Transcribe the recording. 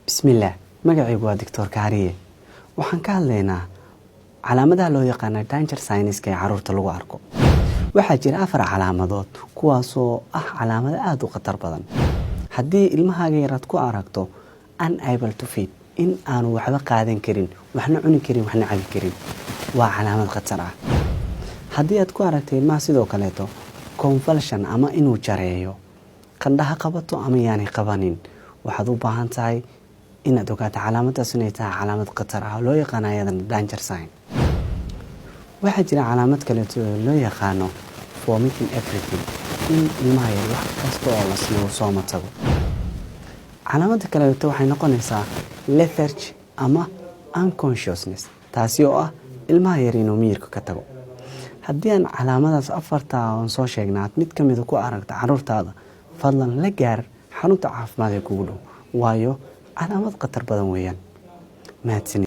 bismillaah magacaygu waa Dr. Kaariye waxaan ka hadlaynaa calaamadaha loo yaqaan danger signs ee carruurta lagu arko. Waxaa jira 4 calaamadood kuwaasoo ah calaamado aad u khatar badan. Haddii ilmahaaga yar aad ku aragto unable to feed, in aanu waxba qaadan karin, waxna cuni karin, waxna cabi karin, waa calaamad khatar ah. Haddii aad ku aragto ilmaha sidoo kaleeto convulsion ama inuu jareeyo, qandhaha qabato ama yaanay qabanin, waxaad u baahan tahay inaad ogaato calaamadaas inay tahay calaamad khatar ah oo loo yaqaan ayadana danger sign. waxaa jira calaamad kaleeto oo loo yaqaano vomiting everything, in ilmaha yar wax kasta oo la siiyo soo matago. Calaamada kaleeto waxay noqonaysaa lethargy ama unconsciousness, taasi oo ah ilmaha yar inuu miyirka ka tago. Haddii aan calaamadaas 4 aan soo sheegnaad mid ka mid ah ku aragto carruurtaada, fadlan la gaar xarunta caafimaad ee kugu dhow, waayo calaamad khatar badan weeyaan. mahadsanid.